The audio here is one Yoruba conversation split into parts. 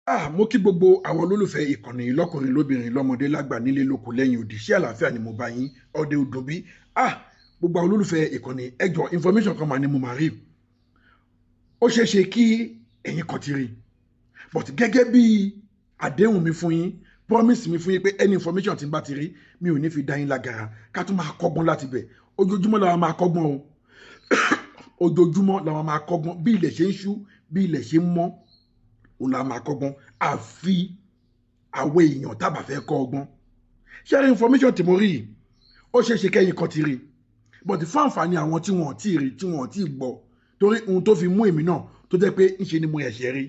Mo kí gbogbo àwọn olólùfẹ́ ìkànnì lọ́kùnrin lóbìnrin lọ́mọdé lágbà nílé lóko lẹ́yìn òdì sí àlàáfíà ni mo bá yín ọdẹ òdùn bí. Gbogbo àwọn olólùfẹ́ ìkànnì ẹjọ́ information kan mà ní mo máa rí. Ó ṣeé ṣe kí ẹ̀yin kan ti rí. But gẹ́gẹ́ bí àdéhùn mi fún yín, promise mi fún yín pé any information tí n bá ti rí mi ò ní fi dá yín lágara ká tún máa kọ́gbọ́n láti bẹ̀. Ojoojúmọ́ làwọn máa kọ́gbọ́n o. Ojoojúmọ́ làwọn máa kọ́gbọ́n bí ilẹ̀ ṣe ń ṣú bí ilẹ̀ ṣe ń mọ́ òun la máa kọ́gbọ́n àfi àwọn èèyàn tábà fẹ́ kọ́ ọgbọ́n. Ṣé information tí mo rí yìí ó ṣeé ṣe kẹ́yìn kan ti rí, but fún àǹfààní àwọn tí wọ́n ti rí tí wọ́n ti gbọ́, torí ohun tó fi mú èmi náà tó jẹ́ pé ńṣe ni mo ẹ̀ṣẹ̀ rí,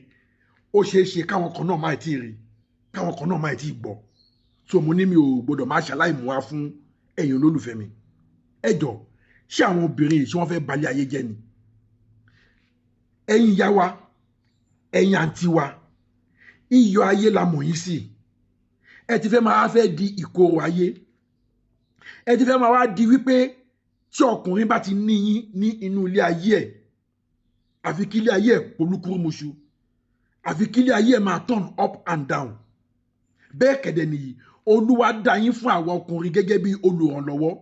ó ṣeé ṣe káwọn kan náà máa ti rí káwọn kan náà máa ti gbọ́. So mo ní mi ò gbọdọ̀ máa ṣàlàyé mú wá fún ẹ̀yin olólùfẹ́ mi. Ẹ jọ̀ọ́, ṣé àwọn obìnrin yìí ṣé wọ́n fẹ́ balẹ̀ ayé jẹ́ ni? Ẹ̀yin ìyá wa, ẹ̀yin àǹtí wa, iyọ̀ ayé la mọ̀ yín sí. Ẹ ti fẹ́ máa fẹ́ di ìkorò ayé. Ẹ ti fẹ́ máa wá di wípé tí ọkùnrin bá ti ní yín ní inú ilé ayé ẹ̀, àfi kí ilé ayé ẹ̀ polúkúrúmuṣu, àfi kí ilé ayé ẹ̀ máa turn up and down. Bẹ́ẹ̀ kẹ̀dẹ̀ nìyí, Olúwa dá yín fún àwọn ọkùnrin gẹ́gẹ́ bí olùrànlọ́wọ́.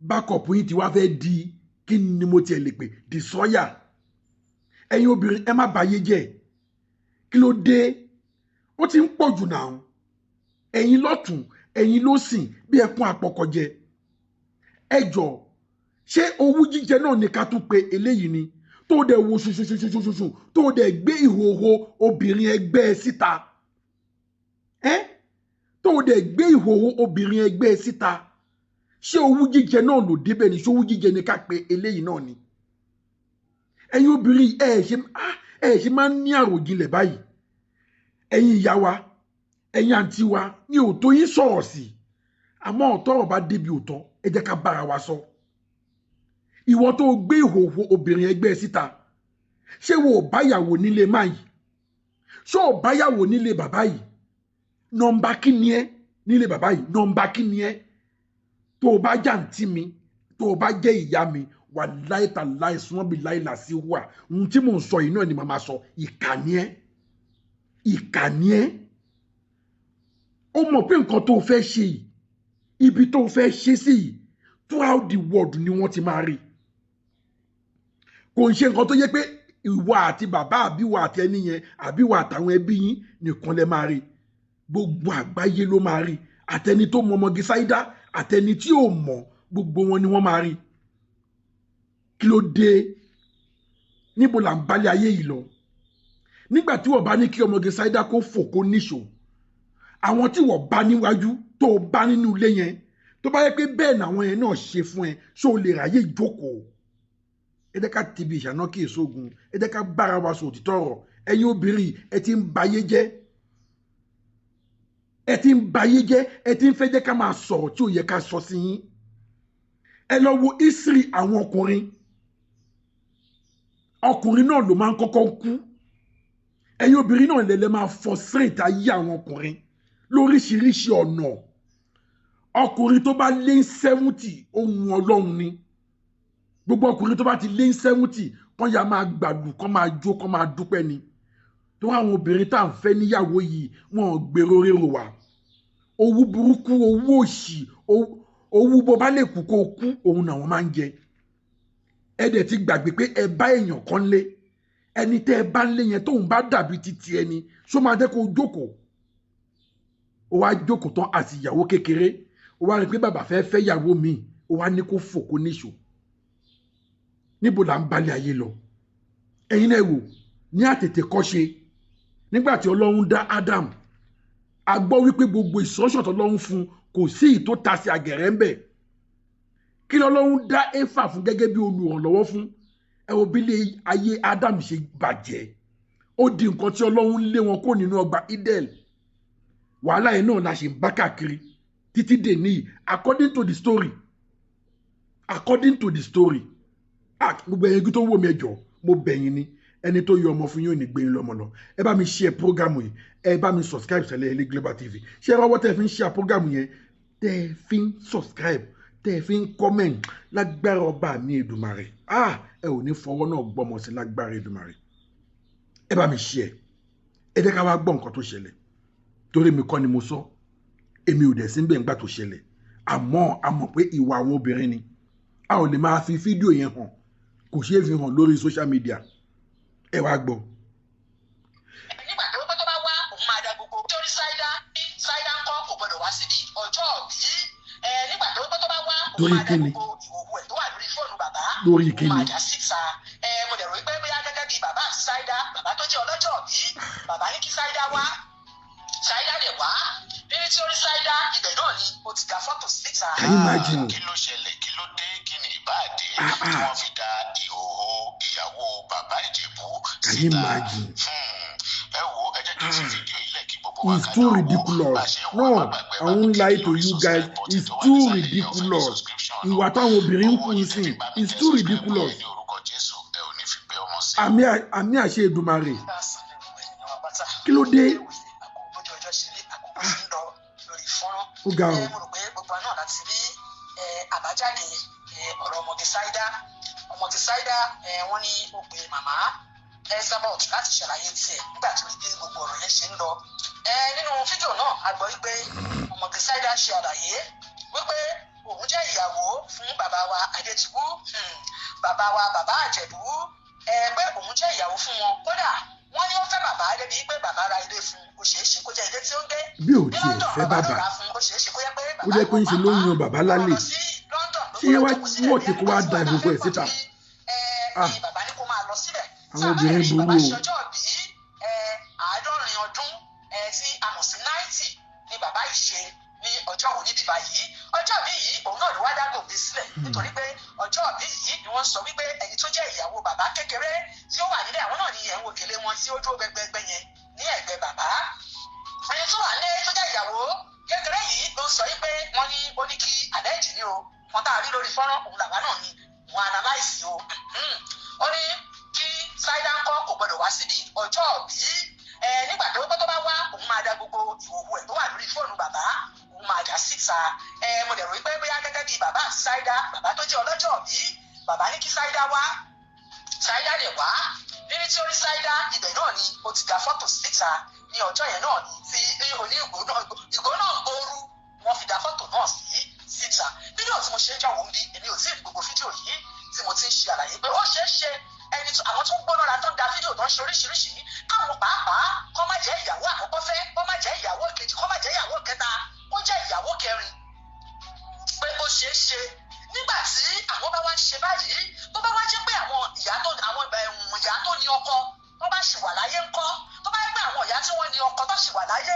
Backup yín ti wá fẹ́ di kí ni mo tiẹ̀ lè pè destroyer. Ẹ̀yin obìnrin ẹ má báyé jẹ́. Kí ló dé? Ó ti ń pọ̀ jù náà. Ẹ̀yin lọ́tùn, ẹ̀yin lósìn bí ẹkún àpọ̀kọ̀jẹ. Ẹ jọ̀ọ́, ṣé owú jíjẹ náà ni ká tún pe eléyìí ni? Tó dẹ̀ wo ṣuṣuṣuṣuṣuṣu, tó dẹ̀ gbé ìhòòhò obìnrin ẹgbẹ́ ẹ síta. Tó dẹ̀ gbé ìhòòhò obìnrin ẹgbẹ́ ẹ síta. Ṣé owú jíjẹ náà ló débẹ̀ ni? Ṣé owú jíjẹ ni ká pe eléyìí náà ni? Ẹ̀yin obìnrin ẹ ṣe máa ń ní àròjinlẹ̀ báyìí. Ẹ̀yin ìyá wa, ẹ̀yin àǹtí wa, ní òótọ́ yín sọ̀rọ̀ sí. Àmọ́ ọ̀tọ̀ bá débi òótọ́, ẹ jẹ́ ká bára wa sọ. Ìwọ tó gbé ìhòòhò obìnrin ẹgbẹ́ síta, ṣé wo ò báyàwó nílé máa yìí? Ṣé ò báyàwó nílé bàbá yìí? Nọ́mbà kí ni ẹ́ nílé bàbá yìí? Nọ́mbà kí ni ẹ́? Tó o bá jẹ́ àǹtí mi, tó o bá jẹ́ ìyá mi, wà láìta láìsùn bí láìlà sí wà. Ohun tí mò ń sọ yìí náà ni màmá sọ. Ìkànnì ẹ́. Ó mọ̀ pé nǹkan tó fẹ́ ṣe yìí, ibi tó fẹ́ ṣe sí yìí, throughout the world ni wọ́n ti máa rí. Kò ń ṣe nǹkan tó yẹ pé ìwà àti bàbá àbí ìwà àti ẹni yẹn àbí ìwà àtàwọn ẹbí yín nìkan lẹ máa rí. Gbogbo àgbáyé ló máa rí. Àtẹni tó mọ ọmọge Sáídà àtẹni tí ò mọ̀, gbogbo wọn ni wọ́n máa rí. Kí ló dé? Níbo là ń balẹ̀ ayé yìí lọ? Nígbà tí wọ́n bá ní kí ọmọge Sáídà kó fò kó níṣò, àwọn tí wọ́n bá níwájú tó bá nínú ilé yẹn, tó bá yẹ pé bẹ́ẹ̀ làwọn yẹn náà ṣe fún ẹ, ṣé o lè ráyè jókòó? Ẹ jẹ́ ká tìbí ìṣáná kí èso ogun, ẹ jẹ́ ká bára wa sọ òtítọ́ ọ̀rọ̀. Ẹ̀yin obìnrin ẹ ti ń bayé jẹ́. Ẹ ti ń bayé jẹ́, ẹ ti ń fẹ́ jẹ́ ká máa sọ̀rọ̀ tí ò yẹ ká sọ sí yín. Ẹ lọ wo history àwọn ọkùnrin náà ló máa ń kọ́kọ́ kú. Ẹ̀yin obìnrin náà lẹ́lẹ́ máa frustrate ayé àwọn ọkùnrin lóríṣiríṣi ọ̀nà. Ọkùnrin tó bá lé 70 ohun Ọlọ́run ni. Gbogbo ọkùnrin tó bá ti lé 70 kán ya máa gbàlù, kán máa jó, kán máa dúpẹ́ ni. Tó àwọn obìnrin tá à ń fẹ́ níyàwó yìí wọn ò gbèrò rérò wá. Owú burúkú, owú òṣì, owú bó bá lè kú kó kú, òun náà wọ́n máa ń jẹ. Ẹ dẹ̀ ti gbàgbé pé ẹ bá èèyàn kan lé. Ẹni tẹ́ ẹ bá lé yẹn tóun bá dàbí titi ẹni, ṣó máa jẹ́ kó jókòó? Ó wá jókòó tán àti ìyàwó kékeré. Ó wá rí pé bàbá fẹ́ ìyàwó mi. Ó wá ní kó fò kó níṣò. Níbo là ń balẹ̀ ayé lọ? Ẹ̀yin náà wò ní àtètè kọ́ṣe. Nígbà tí Ọlọ́run dá Adam, a gbọ́ wípé gbogbo instruction tí Ọlọ́run fún kò sí ìyí tó ta sí àgẹ̀rẹ̀ ń bẹ̀. Kí l'Ọlọ́run dá Éfà fún gẹ́gẹ́ bí olùrànlọ́wọ́ fún? Ẹ wo bí ilé ayé Adam ṣe bàjẹ́. Ó di nǹkan tí Ọlọ́run lé wọn kó nínú ọgbà Eden. Wàhálà yẹn náà la ṣe ń bá káàkiri títí dè níyì. According to the story. Gbogbo ẹ̀yin tó wò mí ẹjọ́, mo bẹ̀yìn ni. Ẹni tó yọ ọmọ fún yín ò ní gbé yín lọ́mọ lọ. Ẹ bá mi share program yìí. Ẹ bá mi subscribe sí Ẹlẹ́yẹlé Global TV. Ṣé ẹ rọwọ́ tẹ́ fi ń share program yẹn? Tẹ́ ẹ fi ń subscribe, tẹ́ ẹ fi ń comment lágbára ọba mi Èdùmàrè. Ẹ ò ní fọwọ́ náà gbọ́mọ sí lágbára Èdùmàrè. ẹ bá mi share ẹ jẹ́ ká wá gbọ́ nǹkan tó ṣẹlẹ̀ torí mi kọ́ ni mo sọ èmi ò dẹ̀ sí bẹ́ẹ̀ ńgbà tó ṣẹlẹ̀ àmọ́ a mọ̀ pé ìwà àwọn obìnrin ni a ò lè máa fi fídíò yẹn hàn kò ṣeé fi hàn lórí social media ẹ wá gbọ́. nígbà tó bá wá òun máa da gbogbo torí ṣáídá ń kọ́ kò gbọdọ̀ wá síbi ọjọ́ bí nígbà tó bá wá òun máa da gbogbo ìwòwò ẹ̀ tó wà lórí fóònù bàbá lórí kíni máa dá síta mo dẹ̀ rò pé bóyá gẹ́gẹ́ bí bàbá àti ṣáídá bàbá tó jẹ́ ọlọ́jọ́ bí bàbá ní kí ṣáídá wá ṣáídá lè wá níbi tí orí ṣáídá ibẹ̀ náà ni ó ti da fọ́tò síta. kí ló ṣẹlẹ̀ kí ló dé kí ni ìbáàdé tí wọ́n fi da ìhòòhò ìyàwó bàbá Ìjẹ̀bú síta. ẹ wo ẹ jẹ́ kí n fi fídíò yìí lẹ̀ kí gbogbo wa It's too ridiculous. No, I won't lie to you guys. It's too ridiculous. Ìwà táwọn obìnrin ń kú sí. It's too ridiculous. Àmì àṣẹ Èdùmàrè. Kí ló dé? Ó ga o. mo rò pé gbogbo náà láti rí àbájáde ọ̀rọ̀ ọmọge Ṣáídá wọ́n ní ó pe màmá Elizabeth láti ṣàlàyé tiẹ̀ nígbà tí ó rí bí gbogbo ọ̀rọ̀ yẹn ṣe ń lọ. Nínú fídíò náà a gbọ́ wípé ọmọge Ṣáídá ṣe àlàyé wípé òun jẹ́ ìyàwó fún bàbá wa Adétúbú bàbá Àjẹ̀bú pé òun jẹ́ ìyàwó fún wọn kódà wọ́n ní ó fẹ́ bàbá débi pé bàbá ra ilé fún ó ṣeé ṣe kó jẹ́ ilé tí ó ń gbé. Bí ò tiẹ̀ fẹ́ bàbá ó jẹ́ pé ń ṣe ló ń yan bàbá lálẹ́ ṣé wọ́n ti kó wá da ìbùkù ẹ̀ síta. Bàbá ní kó máa lọ síbẹ̀. Àwọn obìnrin burú o. Bàbá ṣe ọjọ́ bí 50 ọdún tí a mọ̀ sí 90 ni bàbá yìí ṣe ní ọjọ́ òní bíbá yìí. Ọjọ́ bí yìí òun náà ló wá dágbò gbé sílẹ̀ nítorí pé ọjọ́ bí yìí ni wọ́n sọ wípé ẹni tó jẹ́ ìyàwó bàbá kékeré tí ó wà nílẹ̀ àwọn náà ni ẹ̀ ń wo gèlè wọn tí ó dúró gbẹgbẹgbẹ yẹn ní ẹ̀gbẹ́ bàbá. Ẹni tó wà nílẹ̀ tó jẹ́ ìyàwó kékeré yìí ló sọ wípé wọ́n ní ó ní kí àlẹ́jì ni o wọ́n tá a rí lórí fọ́nrán òun làwa náà ni wọ́n analyse o. Ó ní kí Ṣáídá ńkọ́ kò gbọdọ̀ wá síbi ọjọ́ bí nígbà tó bá wá òun máa da gbogbo ìhòòhò ẹ̀ tó wà lórí fóònù bàbá òun máa dá síta. Mo dẹ̀ rò pé bóyá gẹ́gẹ́ bí bàbá àti Ṣáídá bàbá tó jẹ́ ọlọ́jọ́ bí bàbá ní kí Ṣáídá wá Ṣáídá lè wá níbi tí orí Ṣáídá ibẹ̀ náà ni ó ti da fọ́tò síta ní ọjọ́ yẹn náà ni tí oní ìgò náà gbóoru wọ́n fi da fọ́tò náà síta. Fídíò tí mo ṣe ń jọ̀wọ́ ń bí èmi ò tí ì gbogbo fídíò yìí tí mo ti ń ṣe àlàyé pé ó ṣeé ṣe àwọn tó ń gbóná ra tó ń da fídíò tó ń ṣe oríṣiríṣi káwọn pàápàá kọ́ má jẹ́ ìyàwó àkọ́kọ́ fẹ́ kọ́ má jẹ́ ìyàwó kejì kọ́ má jẹ́ ìyàwó kẹta ó jẹ́ ìyàwó kẹrin pé ó ṣeé ṣe nígbà tí àwọn bá wá ń ṣe báyìí tó bá wá jẹ́ pé àwọn ìyá tó ní ọkọ tó bá ṣì wà láyé ńkọ́ tó bá jẹ́ pé àwọn ìyá tí wọ́n ní ọkọ tó ṣì wà láyé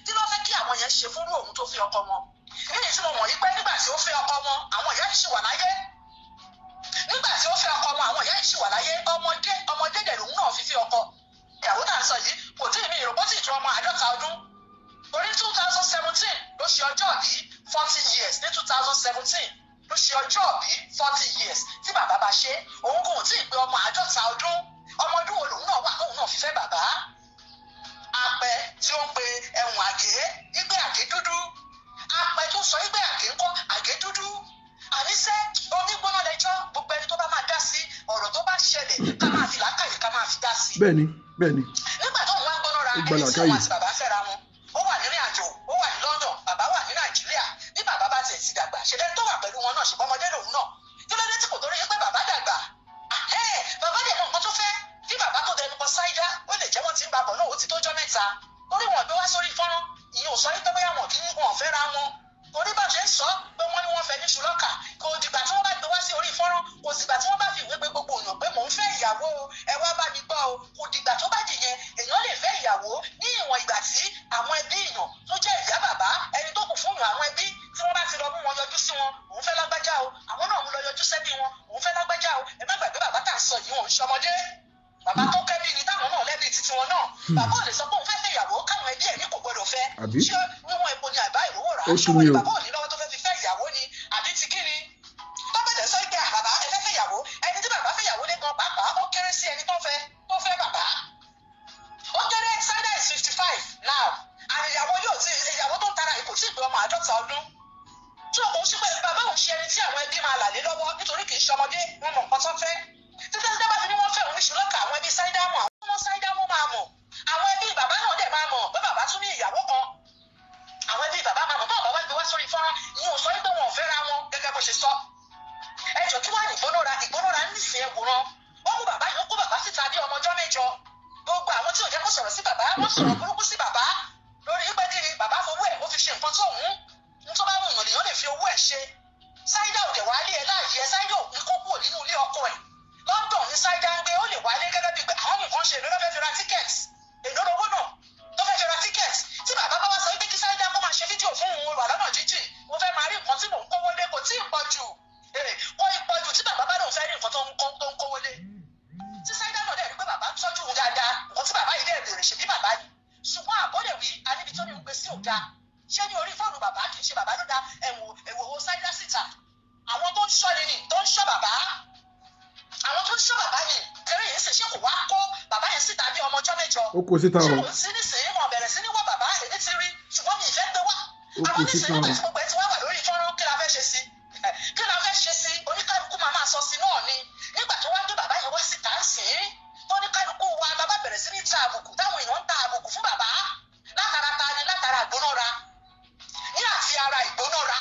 kí ló fẹ́ kí àwọn yẹn ṣe fúnrú òun tó fi ọkọ wọn níyì tí mo mọ̀ yí pé nígbà tí ó fẹ́ ọkọ wọn àwọn ìyá yìí ṣì wà láyé nígbà tí ó fẹ́ ọkọ wọn àwọn ìyá yìí ṣì wà láyé ọmọdé dẹ̀ lòun náà fi fi ọkọ ìyàwó tá à ń sọ yìí kò tí ì ní ìròbó tí ì tó ọmọ 50 ọdún orí 2017 ló ṣe ọjọ́ bí 40 years ní 2017 ló ṣe ọjọ́ bí 40 years tí bàbá bá ṣe òun kò tí ì pé ọmọ 50 ọdún ọmọ ọdún wo lòun náà wà tóun náà fi fẹ́ bàbá apẹ tí ó ń pe ẹ̀wọ̀n àgé igbe àgé dúdú apẹ tó sọ igbe àgé ńkọ́ àgé dúdú àníṣe onígbóná lẹ́jọ́ gbogbo ẹni tó bá máa dá sí ọ̀rọ̀ tó bá ṣẹlẹ̀ ká máa fi làákàyè ká máa fi dá sí. Bẹ́ẹ̀ni. Nígbà tó ń wá gbóná ra ẹni tí wọn àti bàbá fẹ́ra wọn ó wà nírìn àjò ó wà ní London bàbá wà ní Nàìjíríà bí bàbá bá tiẹ̀ ti dàgbà ṣẹlẹ̀ tó wà pẹ̀lú wọn náà ṣùgbọ́n ọmọdé lòun náà kí ló dé tí kò torí pé bàbá dàgbà bàbá dẹ̀ mọ nǹkan tó fẹ́ kí bàbá tó dẹnu kọ Ṣáídá ó lè jẹ́ wọ́n ti ń babọ̀ náà ó ti tó jọ́ mẹ́ta torí wọn gbé wá sórí fọ́nrán ìyẹn ò sọ wípé bóyá wọn kì í wọn fẹ́ra wọn torí bá ṣe ń sọ pé wọ́n ní wọ́n fẹ́ ní ṣùlọ́kà kò dìgbà tí wọ́n bá gbé wá sí orí fọ́nrán kò dìgbà tí wọ́n bá fi ìwé pé gbogbo èèyàn pé mò ń fẹ́ ìyàwó ẹ wá bá mi gbọ́ o kò dìgbà tó bá dì yẹn èèyàn lè fẹ́ ìyàwó ní ìwọ̀n ìgbà tí àwọn ẹbí èèyàn tó jẹ́ ìyá bàbá ẹni tó kù fún àwọn ẹbí tí wọ́n bá ti lọ mú wọn yọjú sí wọn òun fẹ́ lágbájá o àwọn náà mú lọ yọjú sẹ́bí wọn òun fẹ́ lágbájá o ẹ má gbàgbé bàbá tá à ń sọ yìí wọn ò ń ṣọmọdé bàbá tó kẹ́bí ni táwọn náà lẹ́bí títí wọn náà bàbá ò lè sọ pé òun fẹ́ fẹ́ ìyàwó káwọn ẹbí ẹ̀ ní kò gbọdọ̀ fẹ́ ṣé wíwọ́n epo ni àbá ìrówó rà ṣé wọ́n ní bàbá ò ní lọ́wọ́ tó fẹ́ fi fẹ́ ìyàwó ni àbí ti kí ni tọ́bẹ̀dẹ̀ sọ pé bàbá ẹ fẹ́ fẹ́ ìyàwó ẹni tí bàbá fẹ́ ìyàwó lé gan pàápàá ó kéré sí ẹni tó fẹ́ bàbá ó kéré Ṣáídá is 55 now àti ìyàwó yóò ti ìyàwó tó ń tara ìkò tí ì pé ọmọ 50 ọdún tí òun ṣe pé bàbá òun ṣe ẹni tí àwọn ẹbí máa là lé lọ́wọ́ nítorí kì í ṣọmọdé wọn mọ nǹkan tó fẹ́ títí tí dábàá fi ní wọ́n fẹ́ òun ní ṣùlọ́kà àwọn ẹbí Ṣáídá mọ̀ àwọn ọmọ mẹ́jọ gbogbo àwọn tí ò jẹ́ kó sọ̀rọ̀ sí bàbá wọ́n sọ̀rọ̀ burúkú sí bàbá lórí pé kí ni bàbá fowó ẹ̀ ó fi ṣe nǹkan tó wù ú tó bá wù yàn lèèyàn lè fi owó ẹ̀ ṣe. Saida ò lè wálé ẹ láàyè ẹ Saida ò ní kó kúrò nínú ilé ọkọ ẹ̀ London ní Saida ń gbé ó lè wálé gẹ́gẹ́ bíi pé àwọn nǹkan ṣe èlò ló fẹ́ fi ra tíkẹ́ẹ̀tì èlò lówó náà tó fẹ́ fi ra tíkẹ́ẹ̀tì tí bàbá bá wá sọ pé kí Saida kó máa ṣe fídíò fún òun wà lọ́nà jíjìn mo fẹ́ máa rí nǹkan tí mò ń kówó lé kò tí ì pọ̀ jù kó ipò jù tí bàbá bá lòun fẹ́ rí nǹkan tó ń kówó lé tí Saida náà dẹ̀ rí pé bàbá ń tọ́jú òun dáadáa nǹkan tí bàbá yìí dẹ̀ bèrè ṣe bí bàbá ni ṣùgbọ́n àbọ̀dẹ̀ wí aníbi tó ní ń gbé sí òda ṣé ní orí fóònù bàbá kì í ṣe bàbá ló da ẹ̀wò Saida síta àwọn tó ń ṣọ́ ni tó ń ṣọ́ bàbá àwọn tó ń ṣọ́ bàbá yìí kẹrẹ yìí ṣe kò wá kó bàbá yẹn síta bí ọmọ ọjọ́ mẹ́jọ ó kó síta o ṣé kò sí nísìnyí wọn bẹ̀rẹ̀ sí ní wọ́ bàbá èmi ti rí ṣùgbọ́n mi ìfẹ́ gbé wá àwọn nísìnyí nígbà tí gbogbo ẹ ti wá wà lórí fọ́nrán kí la fẹ́ ṣe sí oníkálukú máa sọ sí náà ni nígbà tó wá gbé bàbá yẹn wá síta ń sìn tó oníkálukú wa bàbá bẹ̀rẹ̀ sí ní ta àbùkù táwọn èèyàn ń ta àbùkù fún bàbá látara ìgbónára ní àti ara ìgbónára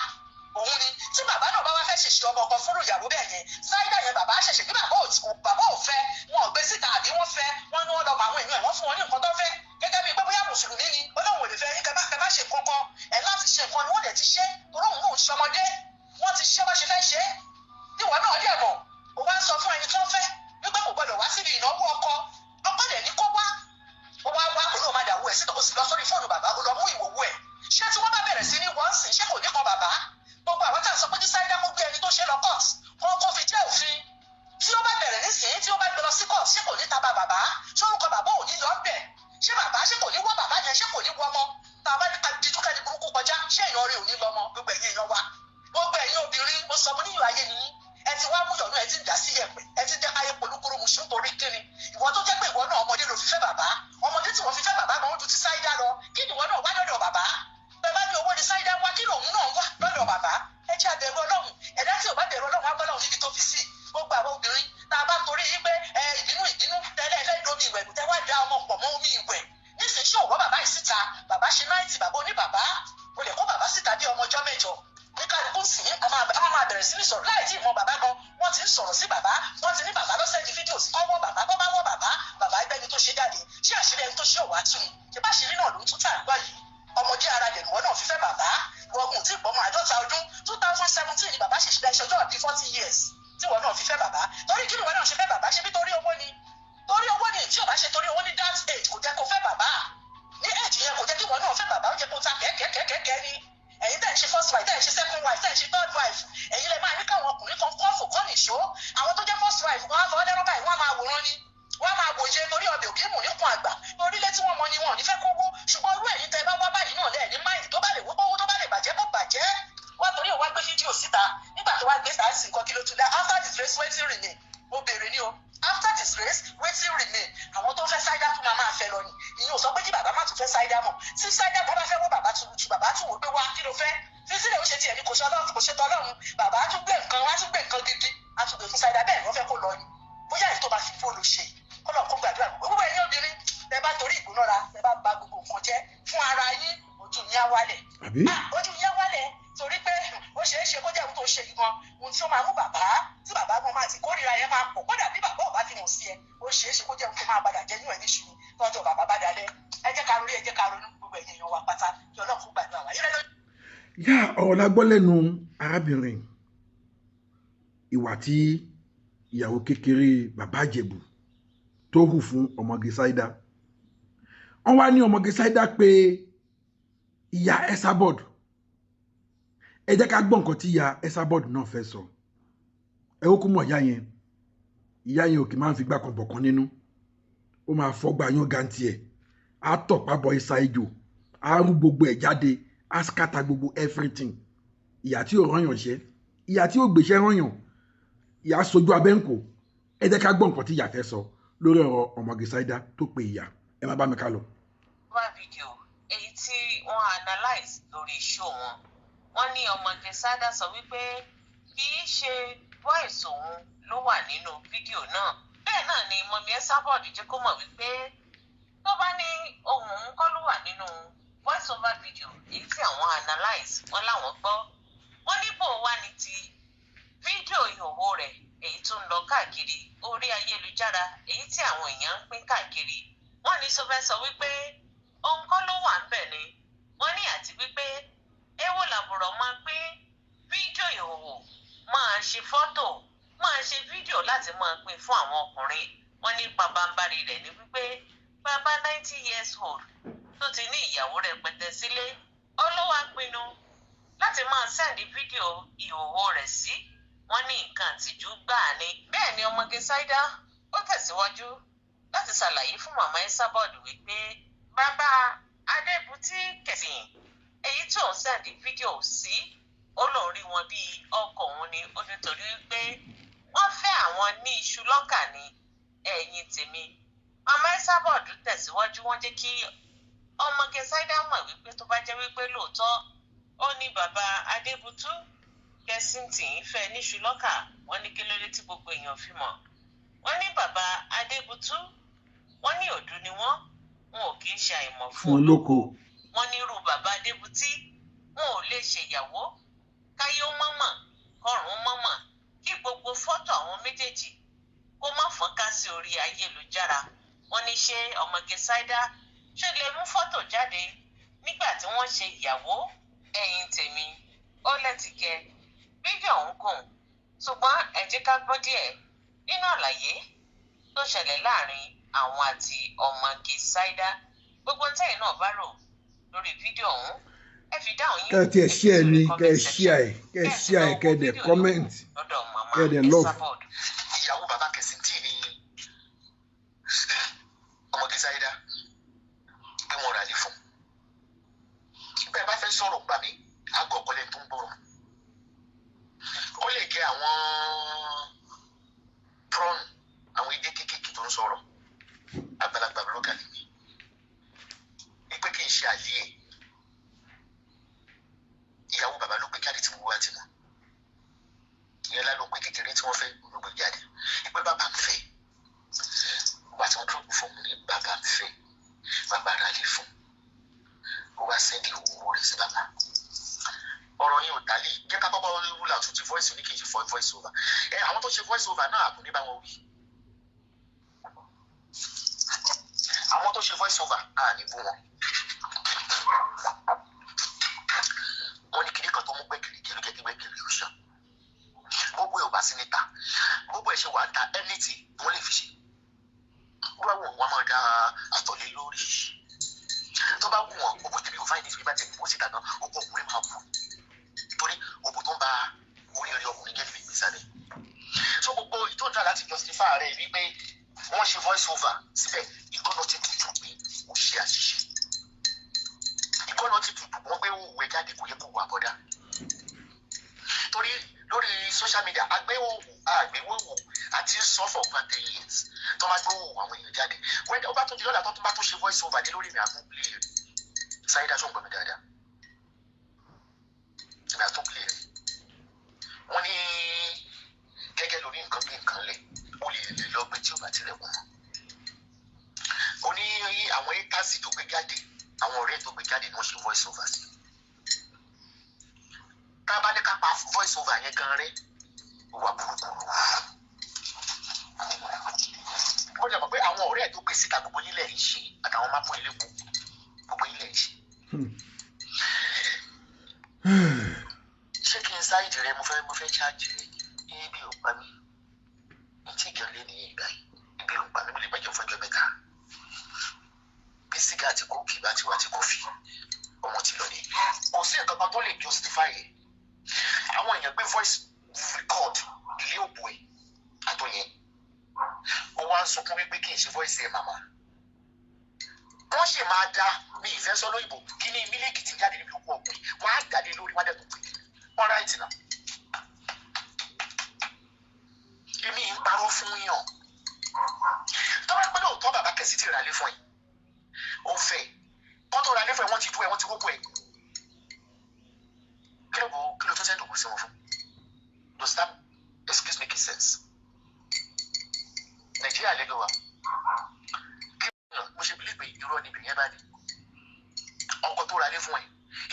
òun ni tí bàbá náà bá wá fẹ́ ṣèṣe ọmọ kan fúnrú ìyàwó bẹ́ẹ̀ yẹn Saida yẹn bàbá ṣẹ̀ṣẹ̀ bí bàbá ò fẹ́ wọn ò gbé síta àbí wọ́n fẹ́ wọ́n ní wọ́n lọ mọ àwọn èèyàn ẹ̀ wọ́n fún wọn ní nǹkan tó fẹ́ gẹ́gẹ́ bíi pé bóyá mùsùlùmí ni olóhùn ò lè fẹ́ yín kẹ má ṣe kankan ẹ̀ láti ṣe nǹkan ni wọ́n dẹ̀ ti ṣe torí òun náà ń ṣọmọdé wọ́n ti ṣe bá ṣe fẹ́ ṣe é níwọ̀n náà dẹ̀ mọ̀ ó wá ń sọ fún ẹni tó ń fẹ́ wípé kò gbọdọ̀ wá síbi ìnáwó ọkọ dẹ̀ ní kó wá ó wá olóò máa dàwó ẹ̀ síta ó sì lọ sórí fóònù bàbá ó lọ mú ìwòwò ẹ̀ ṣé tí wọ́n bá bẹ̀rẹ̀ sí ní wọ́n sìn ṣé kò ní kan bàbá gbogbo àwọn tá à ń sọ pé kí Saida kó gbé ẹni tó ṣe lọ court kó fi jẹ́ òfin tí ó bá bẹ̀rẹ̀ nísìnyí tí ó bá gbé lọ sí court ṣé kò ní taba bàbá sórúkọ bàbá ò ní yọ ọ́ bẹ̀ ṣé bàbá ṣé kò ní wọ́ bàbá yẹn ṣé kò ní wọ́ ọmọ tá a bá nípa dídú kẹ́ni burúkú kọjá ṣé èèyàn rí òní lọ́mọ gbogbo ẹ̀yin èèyàn wa gbogbo ẹ̀yin obìnrin mo sọ mo níyọ̀ ayé nìyí ẹ ti wá mú yọ̀nù ẹ ti ń dà sí yẹ̀pẹ̀ ẹ ti ń jẹ́ káyé polúkúrú mu ṣùgbọ́n torí kíni ìwọ tó jẹ́ pé ìwọ náà ọmọdé ló fi fẹ́ bàbá ọmọdé tí wọ́n fi fẹ́ bàbá gan-an ju ti Saida lọ kí ni ìwọ náà wá lọ́dọ̀ bàbá bẹ́ẹ̀ bá ní owó ni Saida wá kí lòun náà wá lọ́dọ̀ bàbá ẹ jẹ́ àbẹ̀rù Ọlọ́run ẹ̀dá tí ò bá bẹ̀rù Ọlọ́run á bọ́ lọ́run níbi tó fi sí gbogbo àwọn obìnrin tá a bá torí yí pé ìbínú tẹ́lẹ̀ fẹ́ domi ìwẹ̀ tẹ́ wá da ọmọ pọ̀ mọ́ omi ìwẹ̀ nísìnyí ṣé òwò bàbá yìí síta bàbá ṣe 90 bàbá oníbàbá o lè kó bàbá síta bí ọmọ ọjọ́ mẹ́jọ ní kálukú sí a máa bẹ̀rẹ̀ sí ní sọ̀rọ̀ láì tí ìmọ̀ bàbá gan wọ́n ti ń sọ̀rọ̀ sí bàbá wọ́n ti ní bàbá lọ́sẹ̀ di fídíò sí ọwọ́ bàbá bọ́ bá wọ́ bàbá ẹgbẹ́ ni tó ṣe jáde ṣé àṣírí ẹni tó ṣe òwá tún ni ṣe bá ṣírí náà ló ń tún tà ń gbọ́ yìí ọmọdé ara rẹ̀ lọ́wọ́ náà fífẹ́ bàbá wọ́gùn tí ìpọ́nmọ́ 2017 ni bàbá ṣèṣe ìṣọjọ́ ọ̀dí 40 years tí wọ́n náà fífẹ́ bàbá torí kí ni wọ́n náà ṣe fẹ́ bàbá ṣe bí torí owó ni tí ò bá ṣe torí owó ní that age kò jẹ́ kó fẹ́ bàbá ní age yẹn kò jẹ́ kí wọ́n náà fẹ́ bàbá ó jẹ́ kó ta kẹ́kẹ́kẹ́kẹ́ ni ẹ̀yin tẹ́ ẹ̀ ṣe first wife tẹ́ ẹ̀ ṣe second wife tẹ́ ẹ̀ ṣe third wife ẹ̀yin lè máa ní káwọn ọkùnrin kan kọ́ọ̀fù kọ́ nìṣó àwọn tó jẹ́ first wife wọn á fọwọ́ dẹ́rọ́ báyìí wọ́n á máa wòran ni wọ́n á máa wòye torí ọbẹ̀ òkè mù nípun àgbà torí ilé tí wọ́n mọ ni wọn ò ní fẹ́ kówó ṣùgbọ́n irú ẹ̀yin tẹ́ bá wá báyìí náà lẹ́ẹ̀ ní máìlì tó bá lè wó kówó tó bá lè bàjẹ́ kó bàjẹ́ wọ́n torí ò wá gbé fídíò síta nígbà tó wá gbé sáàsì nǹkan kí ló tún dá after disgrace wetin remain mo béèrè ní o after disgrace wetin remain àwọn tó fẹ́ Saida tún máa fẹ́ lọ ni ìyẹn ò sọ pé kí bàbá má tún fẹ́ Saida mọ̀ tí Saida bọ́ bá fẹ́ wọ́ bàbá tún wò pé wá kí ló fẹ́ sísílẹ̀ ó ṣe tiẹ̀ ní kò ṣe tọ́lọ́run bàbá á tún gbé nǹkan gidi á tún gbé fún Saida bẹ́ẹ̀ ni wọ́n fẹ́ kó lọ ni bóyá èyí tó bá fi fóònù ṣe kọ́lọ̀ kó gbàdúrà gbogbo ẹ̀yin obìnrin tẹ bá torí ìgbónára tẹ bá ba gbogbo nǹkan jẹ́ fún ara yín ojú yín á wálẹ̀ ojú yín á wálẹ̀ torí pé ó ṣeé ṣe kó jẹ́ ohun tó ṣe gan ohun tí ó máa mú bàbá tí bàbá gan máa ti kórìíra yẹn máa pọ̀ kódà bí bàbá ò bá fi hàn sí ẹ ó ṣeé ṣe kó jẹ́ ohun tó máa padà jẹ́ níwọ̀n níṣu ni tọ́jọ́ bàbá bá dalẹ̀ ẹ jẹ́ ká ronú gbogbo ẹ̀yin èèyàn wa pátá kí Ọlọ́run fún gbàdúrà wa yá ọ̀rọ̀ la gbọ́ lẹ́nu arábìnrin ìwà tí ìyàwó kékeré bàbá Ìjẹ̀bú tó hù fún ọmọge Saida wọ́n wá ní ọmọge Saida pé ìyá Esabod ẹ jẹ́ ká gbọ́ nǹkan tí ìyá Esabod náà fẹ́ sọ ẹ ó kú mọ̀ ìyá yẹn ò kì máa ń fi gbà kan bọ̀ kan nínú ó máa fọ́gbà yán gàǹtì ẹ̀ á tọ̀pá bọ̀ ìsà ìjò á rú gbogbo ẹ̀ jáde á scatter gbogbo everything ìyá tí ò rányàn ṣẹ́ ìyá tí ò gbèsè rányàn ìyá sojú abẹ́ǹkò ẹ jẹ́ ká gbọ́ nǹkan tí ìyá fẹ́ sọ lórí ọ̀rọ̀ ọmọge Saida tó pe ìyá ẹ má bá mi ká lọ. wá fídíò èyí tí wọ́n analyse lórí show wọ́n ní ọmọge Saida sọ wípé kì í ṣe voice òun ló wà nínú fídíò náà bẹ́ẹ̀ náà ni mọ̀mí Esabod jẹ́ kó mọ̀ wípé tó bá ní ohun òun kọ́ ló wà nínú voice over video èyí tí àwọn analyse wọ́n láwọn gbọ́ wọ́n ní bò wá ní ti fídíò ìhòòhò rẹ̀ èyí tó ń lọ káàkiri orí ayélujára èyí tí àwọn èèyàn ń pín káàkiri wọ́n ní sọ fẹ́ sọ wípé ohun kan ló wà ń bẹ̀ ni wọ́n ní àti wípé èwo làbùrọ̀ máa pín fídíò ìhòòhò máa ṣe fọ́tò máa ṣe fídíò láti máa pín fún àwọn ọkùnrin wọ́n ní pabambarì rẹ̀ ní wípé bàbá 90 years old tó ti ní ìyàwó rẹpẹtẹ sílé olówó pinnu láti máa sẹ́ndí fídíò ìhòòhò rẹ̀ sí wọ́n ní nǹkan àtijú gbáà ni bẹ́ẹ̀ ni ọmọge Saida ó tẹ̀síwájú láti ṣàlàyé fún màmá Esabod wípé bàbá Adébútí Kẹ̀sìn èyí tó ń sẹ́ndí fídíò sí ó lóun rí wọn bíi ọkọ òun ni ó nítorí wípé wọ́n fẹ́ àwọn ní iṣu lọ́kà ní ẹ̀yìn tèmi màmá Esabod tẹ̀síwájú wọ́n jẹ́ kí ọmọge Saida mọ̀ wípé tó bá jẹ́ wípé lóòótọ́ ó ní bàbá Adébútú Kẹ̀sìn tí ń fẹ́ níṣu lọ́kà wọ́n ní kí ló dé tí gbogbo èèyàn fi mọ̀ wọ́n ní bàbá Adébútú wọ́n ní òdú ni wọ́n ò kì í ṣe àìmọ̀ fún olóko wọ́n ní irú bàbá Adébútí wọn ò lè ṣèyàwó káyé ó mọ̀mọ̀ kọrùn mọ̀mọ̀ kí gbogbo fọ́tò àwọn méjèèjì kó má fọ́nká sí orí ayélujára wọ́n ní ṣé ọmọge Saida ṣe lè mú fọ́tò jáde nígbà tí wọ́n ṣe ìyàwó ẹ̀yìn tèmi ó lẹ́tìkẹ́ fídíò ọ̀hún kùn ṣùgbọ́n ẹ jẹ́ ká gbọ́ díẹ̀ nínú àlàyé tó ṣẹlẹ̀ láàrin àwọn àti ọmọge Saida gbogbo tẹ́yìn náà bá rò lórí fídíò ọ̀hún ẹ fi dáhùn yín. kẹ́ ẹ ṣí ẹ ní kẹ́ ẹ ṣí ẹ kẹ́ ẹ dẹ̀ kọ́mẹ́ǹtì kẹ́ ẹ dẹ̀ love. ìyàwó bàbá Kẹ̀sìn tí ni ọmọge Saida bí wọn rà lè fún bẹ́ẹ̀ bá fẹ́ sọ̀rọ̀ gbà mí àgọ́ ọ̀kọ́lẹ̀ tó ń bọ̀rọ̀ ó lè jẹ́ àwọn prawn àwọn èdè kéékèèké tó ń sọ̀rọ̀ àgbàlagbà lọ́gà lèmi pé kì í ṣe àlè ẹ̀ ìyàwó bàbá ló gbé jáde tí mo wá ti mọ̀ ìyẹn lálọ́ pé kékeré tí wọ́n fẹ́ ló gbé jáde pé bàbá ń fẹ́ wá tí wọ́n tó fún mi ní bàbá ń fẹ́ bàbá rà lè fún ó wá sẹ́ndì owó rẹ̀ sí bàbá ọ̀rọ̀ yìí ò tálé jẹ́ ká kọ́kọ́ rúlà tún ti voice ní kì í ṣe voice over àwọn tó ṣe voice over náà àkùnrin bá wọn wí àwọn tó ṣe voice over ní bú wọn wọ́n ní kíní kan tó mú gbẹ́kìrì kí ló jẹ́ kí gbẹ́kìrì ó ṣá gbogbo ẹ̀ ò bá sí níta gbogbo ẹ̀ ṣe wà á ta anything wọ́n lè fi ṣe wọ́n wọ̀ wọ́n máa da àtọ̀lé lórí tó bá wù wọ́n òbò tèmi ò fáìní ìfìbá tèmi ó sì dáná òbò ọkùnrin máa wù torí òbò tó ń ba oríire ọkùnrin jẹ́ níbi ìgbésàlẹ̀ so gbogbo ìtọ́jú láti justify rẹ̀ wípé wọ́n ṣe voice over síbẹ̀ ìkọ́nà ti tutù pé ó ṣe àṣìṣe ìkọ́nà ti tutù wọ́n gbé òwò ẹ̀ jáde kò yẹ kó wà bọ́dá torí lórí social media àgbéwòwò àti sọ for over 10 years tó máa gbé òwò àwọn èèyàn jáde wẹ́n ó bá tó di lọ́la tó bá tó ṣe voice over dé lórí mi àtúnplé rẹ̀ Saida tó ń gbọ́ mi dáadáa mi àtúnplé rẹ̀ wọ́n ní gẹ́gẹ́ lórí nǹkan bí nǹkan lẹ̀ ó lè lọ gbé tí ó bá tilẹ̀ kùn ó ní àwọn étàsì tó gbé jáde àwọn ọ̀rẹ́ tó gbé jáde ni wọ́n ṣe voice over sí tá a bá ní ká pa voice over yẹn gan rẹ wà burúkú ó jẹ́ mọ̀ pé àwọn ọ̀rẹ́ tó gbé síta gbogbo nílẹ̀ ń ṣe àtàwọn mápò ìlẹ́kùn gbogbo nílẹ̀ ń ṣe ṣé kí n sáìdì rẹ mo fẹ́ ṣáàjì rẹ ibi ò pa mí tí ìjọlẹ̀ ní ìgbà yìí ibi ò pa mí mo lè mẹ́jọ fọ́jọ́ mẹ́ta bí sìgá àti kóòkì bá ti wá ti kọfí ọmọ ti lọ ní kò sí nǹkan kan tó lè justify ẹ̀ àwọn èèyàn gbé voice record ilé òbò ẹ̀ àtọ̀yẹn ó wá ń sunkún wípé kí n ṣe voice ẹ̀ màmá wọ́n sì máa dá mi ìfẹ́ sọ lóyìnbó kí ní mílíkì ti jáde níbi òkú ọkùnrin wọ́n á jáde lórí wọ́n á dẹ̀ tó pè wọ́n ráìtì náà èmi ń parọ́ fún yàn tó bá pẹ́ lóòótọ́ bàbá Kẹ̀sìn ti rà lé fún ẹ ó fẹ́ kó tó rà lé fún ẹ wọ́n ti dú ẹ wọ́n ti gbogbo ẹ kí ló tó sẹ́ńdọ̀ kù sí wọn fún does that excuse make sense Nàìjíríà lẹ́gbẹ̀ẹ́ wa mo ṣe bìlí pé irọ́ níbi yẹn bá ní ọkọ̀ tó rà lé fún ẹ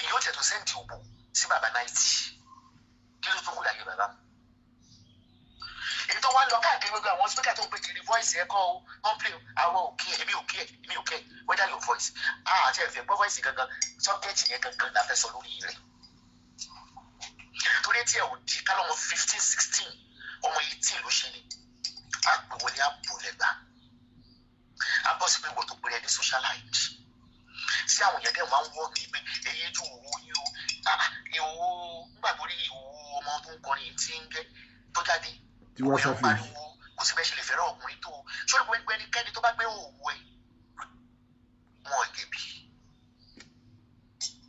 èyí ó tẹ̀ tó sẹ́ńdì òbò sí bàbá 90 kí ló tó kú láyé bàbá èyí tó wá voice ẹ kọ́ o complain àwọn òkè èmi òkè whether your voice àti ẹ̀fẹ̀ gbọ́ voice gangan subject yẹn gangan la fẹ́ sọ lórí rẹ̀ torí tí ẹ ò di kálọ̀ ọmọ 15 16 ọmọ 18 ló ṣe ni á pè wọlé àpò lẹ́gbà á bọ́ sí pé wọ́n tó pèrè ẹni socialite sí àwọn yẹn dẹ̀ máa ń wọ́ mi pé èyí ju òwò yìí o ìhòòhò nígbà tó rí ìhòòhò ọmọ tó ń kọrin tí ń gẹ́ tó jáde Tiwa Savage kò sí bẹ́ẹ̀ ṣe lè fẹ́ràn ọkùnrin tó sórí gbogbo ẹnikẹ́ni tó bá gbé òwò ẹ̀ wọn ò jẹ̀bi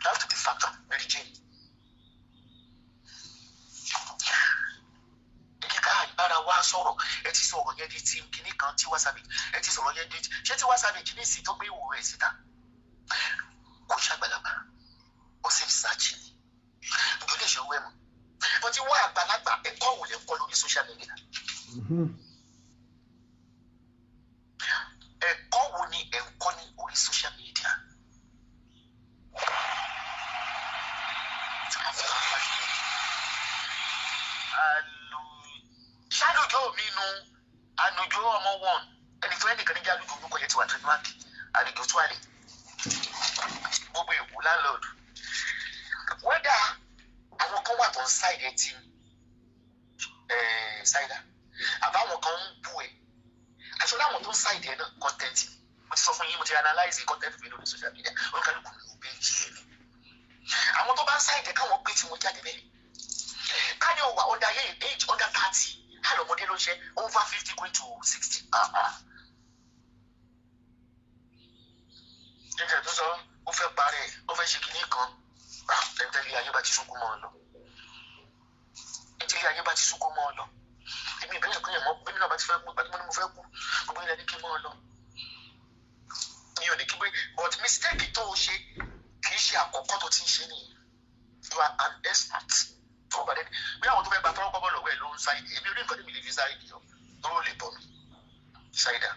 you have to be factor Mary Jane. kíkà ìbára wa sọ̀rọ̀ ẹ ti sọ̀rọ̀ yẹn di tí kinní kan Tiwa Savage ẹ ti sọ̀rọ̀ yẹn di ṣé Tiwa Savage ní ìsìn tó gbé òwò ẹ̀ síta kò ṣàgbàlagbà ó sì ń ṣàjì ní ìjọ lè ṣe owó ẹ̀ mọ́ bọ́tí wọ́n àgbàlagbà ẹ̀kọ́ òun lè kọ́ lórí social media. ẹ̀kọ́ wo ni ẹ̀ ń kọ́ ní orí social media? ṣálùjọ mi nu ànùjọ ọmọ wọn ẹni tó ẹnìkan níjà lùjọ orúkọ yẹn ti wà trademark àlejò tó àlè gbogbo èkó landlord wẹ́dà àwọn kan wà tó ń ṣáìdì ẹ̀ tí ṣáìdà àbáwọn kan ń bú ẹ̀ àti ọ̀làwọn tó ń ṣáìdì ẹ̀ náà content mo ti sọ fún yín mo ti analyze content mi lórí social media olùkàlùkù ló gbé jí ẹ̀ ni àwọn tó bá ń ṣáìdì ẹ̀ káwọn gbé tí mo jáde bẹ́ẹ̀ káyọ̀ wà under age under 30 àlọ́mọdé ló ṣe over 50 going to 60 ẹ̀jẹ̀ tó sọ ó fẹ́ parẹ́ ó fẹ́ ṣe kinní kan ẹ̀ńtẹ́lẹ̀ ayé bá ti sunkún mọ́ ọ lọ ẹ̀ńtẹ́lẹ̀ ayé bá ti sunkún mọ́ ọ lọ èmi ìbéèrè pé ẹ̀mọ́ bí mi náà bá ti fẹ́ kú gbàdúgbò ni mo fẹ́ kú gbogbo ilẹ̀ ní kí n mọ́ ọ lọ mi ò ní kí pé but mistake tó o ṣe kì í ṣe àkọ́kọ́ tó ti ń ṣe nìyẹn you are an expert tó bá dé bí àwọn tó fẹ́ gba tọ́wọ́ kọ́bọ̀ lọ́wọ́ ẹ̀ ló ń ṣáìdì èmi ò ní nǹkan tí mi lè fi ṣáìdì ọ tó lè bọ̀ mí ṣáìdà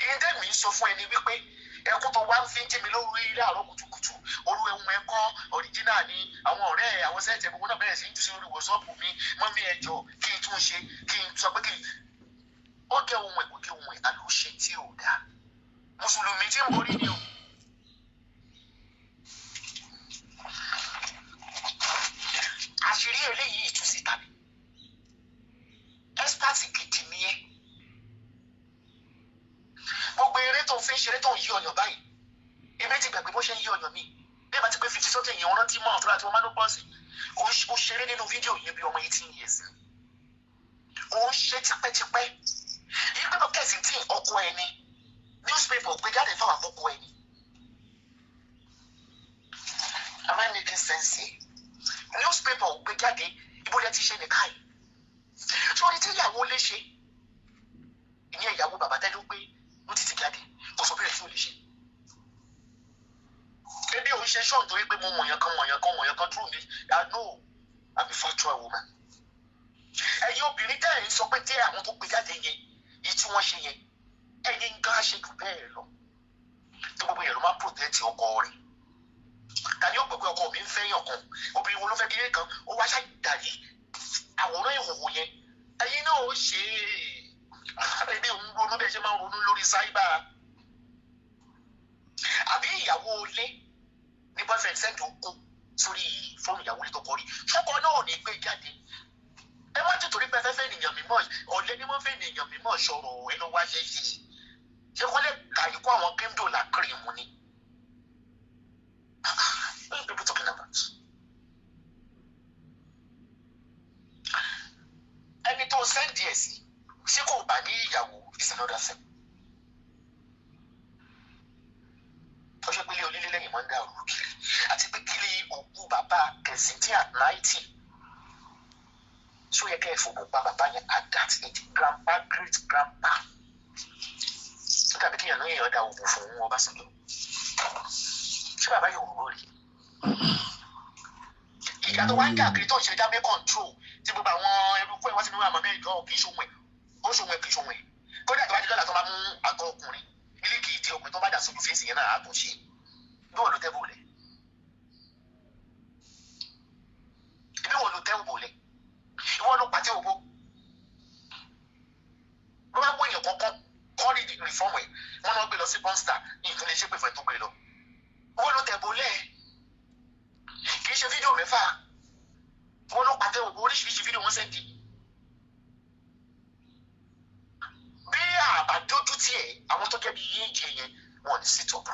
ìyẹn tẹ́ mi sọ fún ẹni wípé ẹkún tó wá ń fi ń jẹ́ mi lórí ilé àárọ̀ kùtùkùtù olú ẹ̀hún ẹ̀kọ́ ọ̀ríjínà ni àwọn ọ̀rẹ́ àwọn sẹ́ẹ̀tì ẹ̀gbọ́n náà bẹ̀rẹ̀ sí ń jù sí orí wọ́sọ́ọ̀pù mi mọ́ mi ẹ̀jọ̀ kí n tún ṣe kí n sọ pé kí ó jẹ́ ohun ẹ̀kọ́ kí ohun ẹ̀ka ló ṣe tí ò dáa mùsùlùmí tí ń borí ni o. àṣírí eléyìí tú síta ni ẹ́sípàtì gidi ni ẹ́ gbogbo eré tó fi ń ṣeré tó ń yí ọyàn báyìí èmi ti gbàgbé bó ṣe ń yí ọyàn mi bí ẹ bá ti pé 50 something yẹn wọn rántí mọ́ ọ̀tún àti wọn máa ń pọ̀ sí ó ṣeré nínú fídíò yẹn bí ọmọ 18 years ó ń ṣe tipẹ́tipẹ́ yìí pé kẹ̀sì tí ọkọ ẹ ní newspaper gbé jáde fáwọn àkókò ẹ ní. am I making sense here? Newspaper gbé jáde ibo lẹ ti ṣe nìkan yìí sórí tí ìyàwó lè ṣe ìyẹn ìyàwó bàbá tẹ́lẹ̀ pé ló ti jáde kò sọ bẹ́ẹ̀ tí ò lè ṣe. ebi òun ṣe ṣọ́ọ̀n torí pé mo mọ̀yàn kan dúró mi I know I'm a factual woman. ẹ̀yin obìnrin tẹ́ ẹ̀ ń sọ pé tí àwọn tó gbé jáde yẹn yìí tí wọ́n ṣe yẹn ẹ̀yin ń gán ṣe jù bẹ́ẹ̀ lọ tó gbogbo yẹn ló máa protect ọkọ rẹ̀ tani ó gbogbo ọkọ mi ń fẹ́ yàn kan obìnrin wo ló fẹ́ kílé kan ó wá ṣàdàrí àwòrán ìhòòhò yẹn ẹ̀yin náà ó ṣe é ẹbí òun ronú bẹ́ẹ̀ ṣe máa ń ronú lórí sáíbà àbí ìyàwó ilé ní boyfriend send oko sórí fóònù ìyàwó ilé tó kọ rí ṣọkọ náà ò ní gbé jáde ẹ má ti torí pé fẹ́fẹ́ ènìyàn mímọ́ ọ̀lẹ́ ní wọ́n fẹ́ ènìyàn mímọ́ sọ̀rọ̀ ẹ ló wá ṣe yìí ṣé kọ́ lè ka ikú àwọn kíndò làkìrì mu ni. What are people talking about? ẹni tó sẹ́ndì ẹ̀ sí ṣé kò bá ní ìyàwó is another thing. ó ṣe pé ilé onílé lẹ́yìn máa ń dá òru kiri àti pé kílé òkú bàbá kẹsìntì at 90 so yẹ kẹ́ ẹ̀ fòbò pa bàbá yẹn at that age grandpa great grandpa ó dàbí kíyàn náà yẹn ọ̀dà òbò fún Ọbásanjọ́ ṣé bàbá yóò wúrò rí ìyá tó wá ń jà kiri tó ń ṣe dábẹ́ control tí gbogbo àwọn ẹrúkú ẹ̀ wá sínú àmọ́ bẹ́ẹ̀ jọ kì í ṣòwò ẹ̀ ó ṣòwò ẹ̀ kì í ṣòwò ẹ̀ kódà tó bá dídọ́là tó máa mú àgọ́ ọkùnrin mílíkì ìdí ọkùnrin tó bá dà sójú fèsì yẹn náà á tún ṣe bí wọ́n ló tẹ́ bò lẹ̀ bí wọ́n ló tẹ́ bò lẹ̀ ìwọ́n ló pàtẹ́ òbó ló bá wọ èèyàn kọ́kọ́ kọ́ rí rìfọ́ọ̀mù ẹ̀ wọ́n náà gbé lọ sí pọ́ńsítà ní ìtúlẹ̀ ṣépè fún ẹ̀ tó gbé lọ. owó ló tẹ̀ bólẹ̀ kì í ṣe fídíò mẹ́fà wọ́n ló pàtẹ́ ògbó oríṣiríṣi fídíò wọ́n sẹ́ndì. bí àbájójú tiẹ̀ àwọn tó jẹ́ bí yéèjì yẹn wọ́n ní sit up.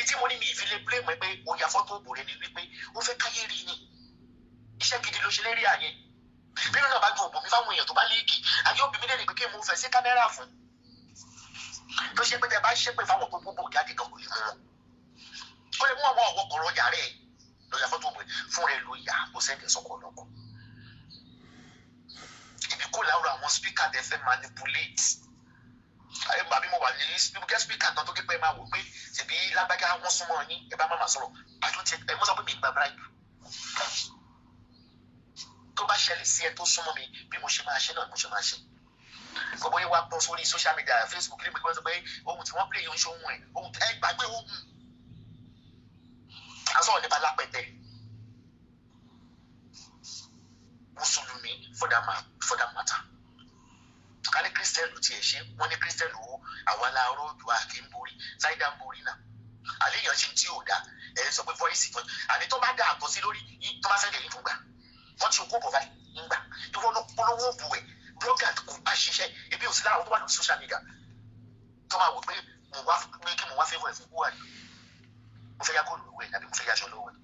ìdí mo ní mi ìfilé blame ẹ pé ó ya fọ́tò òbò rẹ ni wípé ó fẹ́ káyé rí ni iṣẹ́ gidi ló ṣe lérí àyẹn. bí wọn náà bá ju òbò mi fáwọn èèyàn tó bá léèkì àyè òbí mi lẹ́nu pé kí n mú fẹ́ sí kámẹ́rà fún tó ṣe pé tẹ bá ṣépè fáwọn tó gbogbo jáde gan kò lè mú wọn. ó lè mú àwọn ọwọ́ kọ̀ọ̀rọ̀ yàrá ẹ̀ lọ́yà fọ́tò òbò fún rẹ ló yà ó sẹ́ndẹ̀ sọ́kọ̀ lọ́kọ̀. ibi kó láwùrọ̀ àwọn spíkà tẹ fẹ́ manipulate àbí mo wà ní gẹ́ spíkà kan tó ké pé máa wò pé ṣèbí lágbájá wọn súnmọ́ yín ẹ bá má máa sọ̀rọ̀ àtúntì ẹ mọ́ sọ pé mi ń gba bribe tó bá ṣẹlẹ̀ sí ẹ tó súnmọ́ mi bí mo ṣe máa ṣe náà mo ṣe máa ṣe. gbogbo yín wá pọ̀ sórí social media Facebook lè gbé sọ pé ohun tí wọ́n pè yín ń ṣe ohun ẹ̀ ohun ẹ gbàgbé ohun asọ̀rọ̀ nípa lápẹ̀tẹ̀ mùsùlùmí for that matter. ká ní kírísítẹ́nù tiẹ̀ ṣe wọ́n ní kírísítẹ́nù wo àwa láàárọ̀ òjò àkè ń borí ṣáídà ń borí náà àléèyàn ṣe tí ò dá ẹ̀ sọ pé voice ìtọ́jú àní tó bá dá àtọ̀ sí lórí tó bá sẹ́dẹ̀ yìí fún gbà wọ́n ti kó bọ̀ báyìí ń gbà ìwọ ló polówó bù ẹ̀ blogger kò bá ṣiṣẹ́ ebi ò sí láwọn tó wà lórí social media tó máa wò pé mo wá favour ẹ̀ fún kúwà yìí mo fẹ́ yá góòlù lówó ẹ̀ tàbí mo fẹ́ yá aṣọ lówó ẹ̀.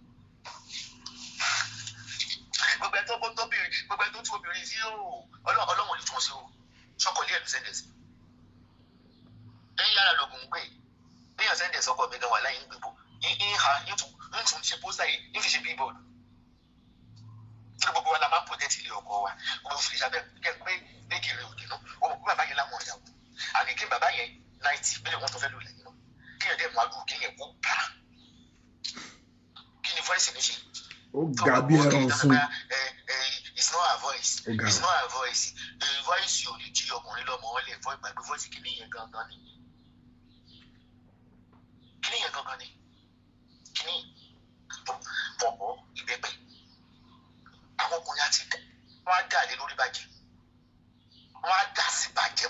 gbogbo ẹ̀ tó tú obìnrin sí ọlọ́wọ̀n lè tún wọn sí o sọ́kọ̀ ilé ẹ̀lú sẹ́ndẹ̀sì ẹ̀yìn yàrá lògùn gbé èèyàn sẹ́ndẹ̀sì ọkọ̀ mi gan wà láyé ń gbèbò ń tún ṣe pósítà yìí ń fi ṣe bíbọ̀dù tí gbogbo wa la máa ń protect ilé ọkọ wa o fi ṣàbẹ̀ kẹ́ pé méjì rẹ̀ òdì náà o mọ̀ pé bàbá yẹn láwọn ìyàwó àní kí bàbá yẹn 90 mílíọ̀nù wọn tó fẹ́ lò lẹ́yìn náà kí yẹn dẹ̀ mú adùn kí yẹn kó ga kí ni voice ní ṣe. ó ga bí ẹran fún it's not her voice it's not her voice voice yóò lè jí ọkùnrin lọ́mọ ọlẹ̀ fọ́ ìgbàgbé voice kí ni yẹn gangan ni kí ni pọ̀pọ̀ ìbẹ́pẹ́ àwọn ọkùnrin àti wọn á dà lé lórí bàjẹ́ wọn á dà sí bàjẹ́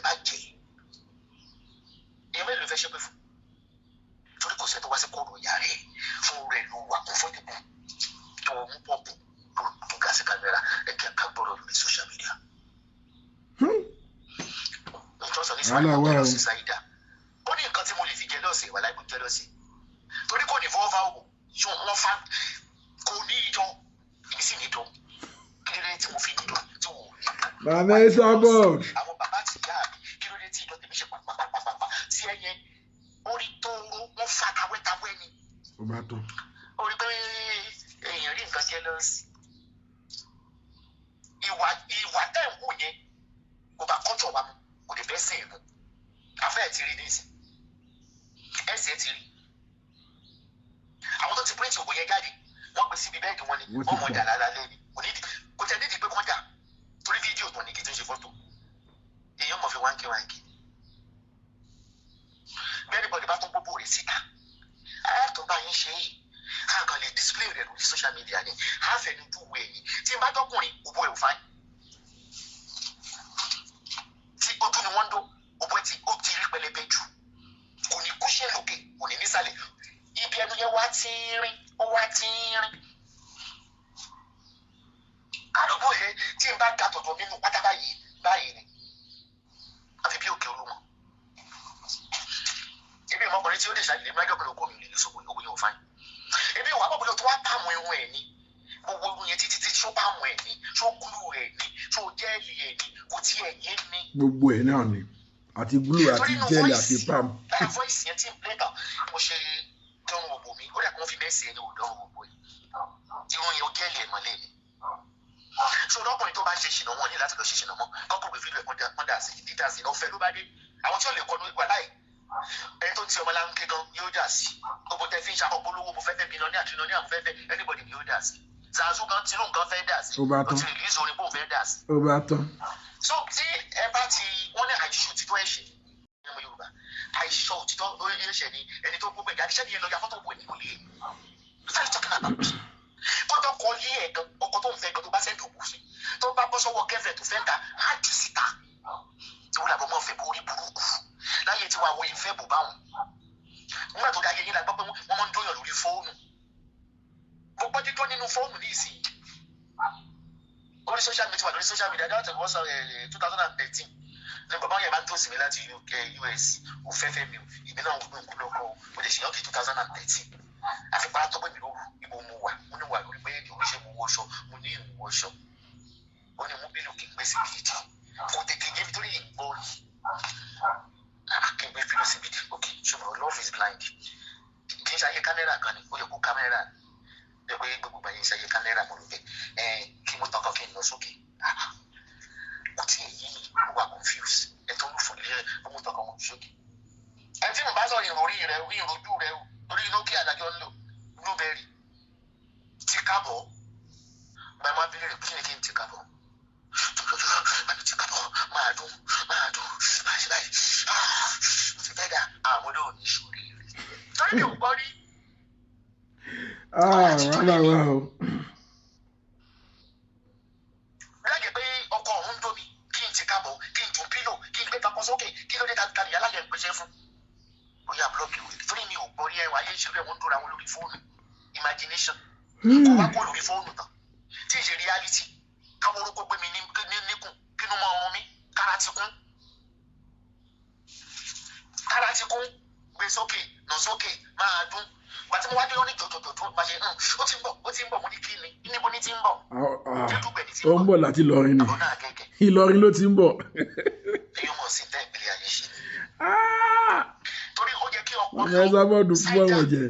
èèyàn mélòó fẹ́ ṣépè fún torí kò sẹ́ tó wá sí kóòdù ìyá rẹ̀ fún rẹ̀ ló wà kó fún ìdìbò tó mú pọ̀pù tó ga sí kámẹ́rà ẹ̀kẹ́ ká gbọ́dọ̀ lórí social media. ìjọsọ ní sàìdá sí sàìdá ó ní nǹkan tí mo lè fi jẹ́lọ́sì wà láì kó jẹ́lọ́sì torí kò ní fọwọ́ fáwọ́ wọn fa kò ní ìjọ ìbí sì ní ìjọ kí ló dé tí mo fi nílò tí wò ó ní. bàbá ẹ sábọ. àwọn bàbá ti yá mi kí ló dé tí ìjọ tèmi ṣe pàpàpàpàpà tí ẹ yẹn orí tó wọn fa tawẹ́tawẹ́ ni. ó bá tó. orí pé èèyàn rí nǹkan jẹ́lọ́sì ìwà tẹ̀ ń wù yẹn kò bá kọ́jọ̀ wa mu kò lè bẹ́ẹ̀ sìn mu afẹ́ ti rí nísìn ẹsẹ̀ ti rí àwọn tó ti píríǹtì ògbó yẹn jáde wọ́n gbé síbi bẹ́ẹ̀dì wọn ni wọ́n mọ̀ jà lálẹ́ ni kò tẹ̀ nídìí pé kọ́ jà torí fídíò tó ní kí tó ṣe fọ́tò èèyàn mọ̀ fi wá ń kí wá ń kí bẹ́ẹ̀ni bọ̀dé bá tó gbogbo rẹ̀ síta tó bá yín ṣe yìí a kàn lè display rẹ̀ lórí social media ni a fẹ́ ní dùwọ̀ ẹ̀yìn tí n bá tọkùnrin òbó ẹ̀ ò fáyín tí ojú ni wọ́n ń dó òbó ẹ̀ ó ti rí pẹlẹbẹ jù kò ní kúṣẹ́ lókè kò ní nísàlẹ̀ ibi ẹnu yẹn wá tí ń rìn ó wá tí ń rìn àdúgbò yẹn tí n bá ga tọ̀tọ̀ nínú pátá báyìí ni àfi bí òkè olúmọ ebi ìmọ̀kùnrin tí ó lè ṣàlẹ̀ mẹ́jọ pẹ̀lú okòó mi lè lè sọ́kò owó yẹn ò fáyín ebi ìwà àbọ̀bọ̀lẹ̀ tó wá pàmò irun ẹ̀ ní gbogbo irun yẹn títí ṣó pàmò ẹ̀ ní ṣó gúlù ẹ̀ ní ṣó jẹ́ẹ̀lì ẹ̀ ní kò tí ẹ̀ yé ní. gbogbo ẹ̀ náà ni àti gúlù àti jẹ́ẹ̀lì àti pam. voice yẹn tí n play down mo ṣe dánwò òbò mi ó dà kí wọ́n fi mẹ́sì ẹni ò dánwò òbò yìí irun yẹn ó jẹ́ẹ̀lì ẹ̀ mọ́lẹ̀ ni. ṣé ọlọ́kùnrin tó bá ṣe ṣìnà wọn ní láti lọ ṣe ṣìnà mọ́ kọ́kọ́ gbé fídíò ẹ̀kọ́ dà sí dídà sí ọ̀fẹ́ ló bá dé àwọn tí ó lè kọ́ lórí wàláì ẹni tó ti ọmọ láńké gan yóò dà sí gbogbo tẹ fi ń ṣàkóso olówó mo fẹ́ fẹ́ bínú ní àtúnú ní àwọn fẹ́ fẹ́ anybody yóò dà sí zazu gan tinú nǹkan fẹ́ dà sí ó ti rìlíìsì orin bó fẹ́ dà sí. ó bá tán. so tí ẹ bá ti wọ́n ní àìṣò òtítọ́ ẹ̀ṣẹ̀ ní ọmọ Yorùbá àìṣò òtítọ́ ẹ̀ṣẹ̀ ni ẹni tó gbogbo ẹ̀dá àdìsẹ́ ni ẹ lọ ya fọ́tò bò ní kò lè kọ́tọ́ kọ́ lé ẹ̀ gan ọkọ̀ tó ń fẹ́ gan tó bá sẹ́ńtì òkú sí tó bá bọ́ sọ́wọ́ gẹ́fẹ̀ tó fẹ́ ta á jù síta tí wọ́n làbọ̀ mọ́ fẹ́ borí burúkú láyé tí wàá wo ìfẹ́ bò báwọn nígbà tó dáyé yín la gbọ́ pé wọ́n máa ń dóyàn lórí fóònù gbogbo dídó nínú fóònù ní ìsìn orí social media wà lórí social media dáhùn tẹ̀wọ́ sọ 2013 ní bàbá yẹn bá ń tó sí mi láti US òfẹ́fẹ́ mi ìbí náà gbogbo nǹkan lọ́kọ́ mo lè ṣe yọ́kì 2013 àfipá tó pé mi lóru ibo mo wà mo ní wà lórí bẹ́ẹ̀dì oríṣẹ́ mo wọṣọ mo ní ìwọṣọ ó ní mú bílù kí n gbé sí bìdì kò tètè yé mi torí ìgbọ́ kí n gbé fílù sí bìdì ok ṣùgbọ́n love is blind kì í ṣayé kámẹ́rà kan ni ó yẹ kó kámẹ́rà ẹ pé gbogbo bàyẹ̀ ṣayé kámẹ́rà mo ló bẹ kí mo tọkọ kí n lọ sókè kò tí ì yí wà confused ẹ tó ń fún ilé ẹ mo tọkọ wọn sókè ẹ tí mo bá sọ ìròrí rẹ ìrojú rẹ orí Nokia adájọ́ ń lò blueberry ti kábọ̀ bá máa bí lè kí ni kí n ti kábọ̀ jọjọjọ bá mi ti kábọ̀ máa dún máa ṣe báyìí mo ti fẹ́ dà àwọn ọmọdé ò ní ṣòrí rẹ̀ torí mi ò gbọ́ rí. wàhálà wà o. láyé pé ọkọ ọ̀hún ń dómi kí n ti kábọ̀ kí n tún pílò kí n gbé kakọ sókè kí ló dé tàbí aláyẹ̀ ń pèsè fún. bóyá blọọkì wèrè torí mi ò gbọ́ rí ẹwà ayé ìṣeré wọn ń dóra wọn lórí fóònù imagination kò wá kó lórí fóònù tán tí ì ṣe reality káwọn orúkọ gbé mi níkùn kínú mọ ọrùn mi kára ti kún gbé sókè nà sókè máa dún gbàtí mo wá dé lórí jòjòjò máa ṣe ó ti ń bọ̀ mo ní kí ni níbo ní ti ń bọ̀ ó ń bọ̀ láti Ìlọrin ni Ìlọrin ló ti ń bọ̀. èyí mọ̀ sí tẹ́ ìpìlẹ̀ ayé ṣe torí ó yẹ kí ọpọlọ ẹ sábọ́ọ̀dù fún ọ̀rọ̀ jẹ.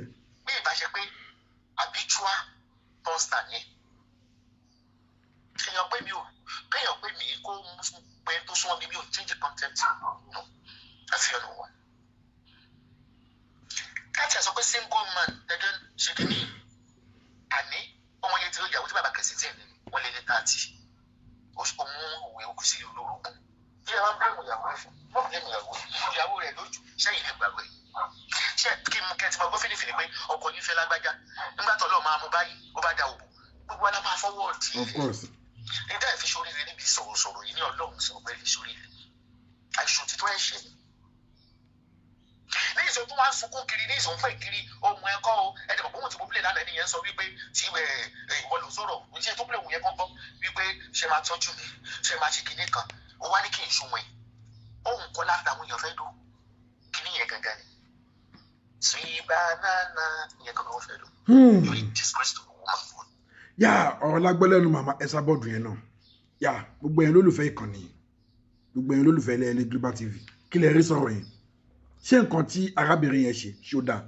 bí ìbáṣe pé habitual poster yẹn kéèyàn pé mi kó pé tó súnmọ́ mi mi ò change the content no I feel no one. káàtì ẹ̀ sọ pé single man ẹ̀dẹ̀ ṣe kí ni àní ọmọ yẹn ti ìyàwó tí bàbá kẹsì tì ní wọ́n lé ní 30 ó mú òwe okùn sí olórogún bí ẹ bá ń bẹ̀rù ìyàwó ẹ̀ fún wọ́n fi lé ìyàwó rẹ̀ lójú sẹ́yìn lè gbàgbé ṣé kí n kẹ́ ti máa gbọ́ fìlìfìlì pé ọkọ yín fẹ́ lágbájá nígbà tó lọ́ọ́ máa mú báyìí ó bá da òbò gbogbo wa la máa fọwọ́ ọ̀dì nígbà ìfi ṣoríire níbi sọ̀rọ̀sọ̀rọ̀ yìí ní Ọlọ́run sọ pé ìfi ṣoríire àìṣò títọ́ ẹ̀ṣẹ̀ ní ìṣó tó wá ń sunkún kiri ní ìṣó ń fẹ́ kiri ohun ẹ̀kọ́ o ẹ̀dẹ̀mọ̀ bóun ti mo play lánàá ẹnìyẹn sọ wípé tí ìwọ ló sọ̀rọ̀ ṣé tó play òun yẹn kọ́kọ́ wípé ṣe máa tọ́jú mi ṣe máa ṣe kinní kan ó wá ní kí n ṣùwọ̀n ohun kọ́ láti àwọn èèyàn fẹ́ dùn kinní yẹn gangan ni sweet banana yẹn kan ló fẹ́ dùn yóò disgrace to woman food. yà ọ̀rọ̀ lágbẹ́lẹ́nu màmá ẹ̀sà bọ́ọ̀dù yẹn náà yà gbogbo yẹn lólùfẹ́ ìkànnì gbogbo yẹn lólùfẹ́ ilẹ̀ Global TV kí lè rí sọ̀rọ̀ yẹn ṣé nǹkan tí arábìnrin yẹn ṣe ṣó dáa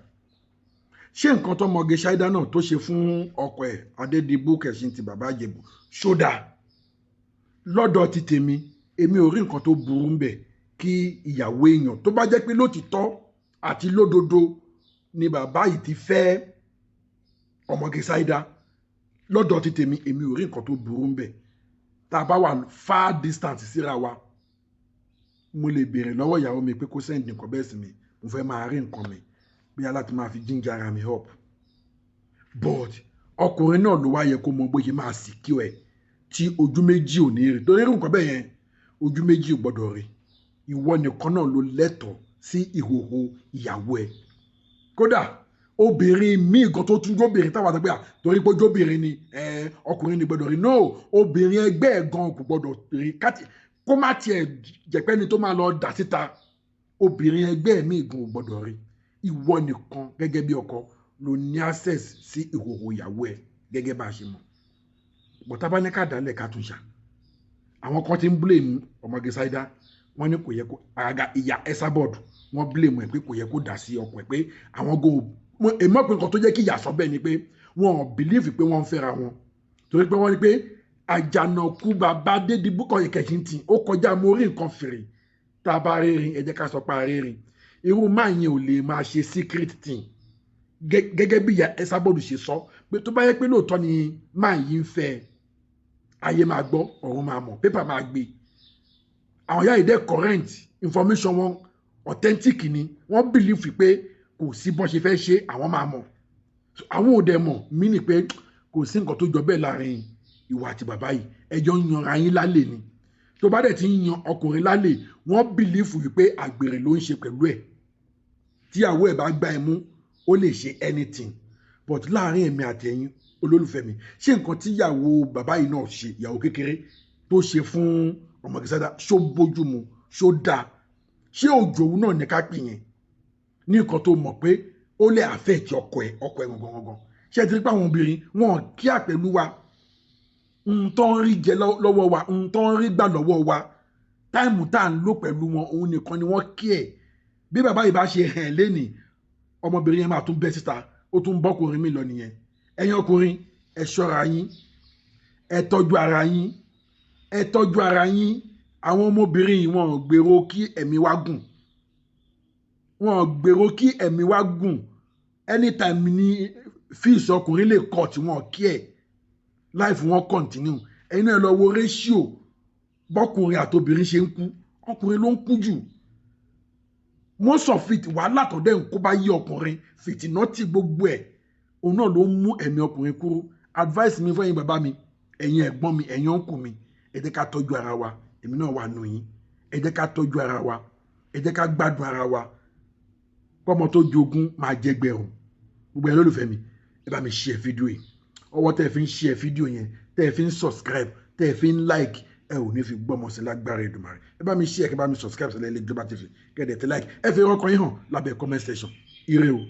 ṣé nǹkan tó mọ̀gẹ́ ṣáídá náà tó ṣe fún ọkọ ẹ̀ Adédìbú Kẹ̀sìn ti bàbá Ìjẹ̀bú ṣó dáa lọ́dọ̀ ti tèmi èmi ò rí nǹkan tó burú ń bẹ̀ kí ìyàwó èèyàn tó bá jẹ́ pé lótìtọ́ àti lódodo ni bàbá yìí ti fẹ́ ọmọge ṣáídá lọ́dọ̀ ti tèmi èmi ò rí nǹkan tó burú ń bẹ̀ tá a bá wà far distance síra wa mo lè béèrè lọ́wọ́ ìyàwó mi pé kó send nǹkan bẹ́ẹ̀ sí mi mo fẹ́ máa rí nǹkan mi bí aláti máa fi ginger ara mi up but ọkùnrin náà ló wá yẹ kó mọ bóyá máa secure ẹ̀ tí ojú méjì ò ní rí torí nǹkan bẹ́ẹ̀ yẹn ojú méjì ò gbọ́dọ̀ rí ìwọ nìkan náà ló lẹ́tọ̀ọ́ sí ìhòòhò ìyàwó ẹ̀ kódà obìnrin míì gan tó tún jóbìnrin táwọn àtàgbé torí pé jóbìnrin ni ọkùnrin ní gbọ́dọ̀ rí no obìnrin ẹgbẹ́ ẹ̀ gan kò gbọ́dọ̀ rí kó má tiẹ̀ jẹ̀pẹ́ ni tó máa lọ dà síta obìnrin ẹgbẹ́ ẹ̀ míì gan ò gbọ́dọ̀ rí ìwọ nìkan gẹ́gẹ́ bí ọkọ ló ní access sí ìhòòhò ìyàwó ẹ̀ gẹ́gẹ́ bá a ṣe mọ̀ bọ̀tá bá ní ká dálẹ̀ ká tún ṣá àwọn kan ti ń blame ọmọge ṣáídá wọ́n ní kò yẹ kó àgàgà ìyá Esabod wọ́n blame ẹ̀ pé kò yẹ kó dà sí ọkọ ẹ̀ pé àwọn go èmọ́ pé nǹkan tó jẹ́ kí ìyá sọ bẹ́ẹ̀ ni pé wọ́n ò believe pé wọ́n ń fẹ́ra wọn torí pé wọ́n ní pé àjànàkú bàbá Adédìbú Kẹ̀sìn tí ó kọjá mo rí nǹkan fèrè tá a bá rẹ́rìn ẹ jẹ́ ká sọ pé a rẹ́rìn irú máa yẹn ò lè máa ṣe secret thing gẹ́gẹ́ bí ìyá Esabod ṣe sọ pé tó bá yẹ pé lóòótọ́ ni máa yìí ń fẹ́ ayé máa gbọ́ ọ̀run máa mọ̀ pépà máa gbé àwọn ìyá ìdẹ́ current information wọn authentic ni wọ́n believe pé kò sí bọ́n ṣe fẹ́ ṣe àwọn máa mọ̀ àwọn ò dẹ̀ mọ̀ mí ni pé kò sí nǹkan tó jọ bẹ́ẹ̀ láàrin ìwà àti bàbá yìí ẹjọ́ ń yanra yín lálẹ́ ni tó bá dẹ̀ ti ń yan ọkùnrin lálẹ́ wọ́n bìlífù wípé àgbèrè ló ń ṣe pẹ̀lú ẹ̀ tíyàwó ẹ̀ bá gbá ẹ mú ó lè ṣe anything but láàrin èmi àtẹ̀yìn olólùfẹ́ mi ṣé nǹkan tíyàwó bàbá yìí náà ṣe ìyàwó kékeré tó ṣe fún ọmọ Gẹ̀ẹ́sádà ṣó bójú mu ṣó dáa ṣé òjòwú náà ní ká pè yẹn ní nǹkan tó mọ̀ pé ó lè affect ọkọ ẹ̀ gangan ṣé ti rí pé àwọn obìnrin wọn kíá pẹ̀lú wa tó ń rí jẹ lọ́wọ́ wa tó ń rí gbà lọ́wọ́ wa táìmù tá à ń lò pẹ̀lú wọn òun nìkan ni wọ́n kí ẹ̀ bí bàbá yìí bá ṣe hàn lẹ́nìí ọmọbìnrin yẹn máa tún bẹ́ síta ó tún bọ́kùnrin mi lọ nìyẹn ẹ̀yin ọkùnrin ẹ ṣọ́ra yín ẹ tọ́jú ara yín ẹ tọ́jú ara yín àwọn ọmọbìnrin yìí wọn ò gbèrò kí ẹ̀mí wa gùn wọn ò gbèrò kí ẹ̀mí wa gùn anytime ni fíìsì ọkùnrin lè kọ̀ tí wọn kí ẹ̀ life wọn continue ẹ̀yin náà lọ wo ratio bọ́kùnrin àtobìnrin ṣe ń kú ọkùnrin ló ń kú jù most of it wàhálà tó dẹ̀ ń kó bá yí ọkùnrin fìtínà tí gbogbo ẹ̀ òun náà ló ń mú ẹ̀mí ọkùnrin kúrú advice mi fún ẹ̀yin bàbá mi ẹ̀yin ẹ̀gbọ́n mi ẹ̀yin ọ̀nkù mi ẹ jẹ́ ká tọ́jú ara wa èmi náà wà nù yín ẹ jẹ́ ká tọ́jú ara wa ẹ jẹ́ ká gbádùn ara wa kọ́mọ tó jogún máa jẹ gbẹ̀rún gbogbo ẹ̀ lólùfẹ́ mi ẹ bá mi share fídíò yìí ọwọ́ tẹ́ ẹ fi ń share fídíò yẹn tẹ́ ẹ fi ń subscribe tẹ́ ẹ fi ń like ẹ ò ní fi gbọ́mọ sí lágbára Èdùmàrè ẹ bá mi share kẹ́ bá mi subscribe sílẹ̀ ilé Global TV kẹ́ẹ̀dẹ̀ tẹ́ like ẹ fi rọ́kàn yín hàn lábẹ́ comment section ire o.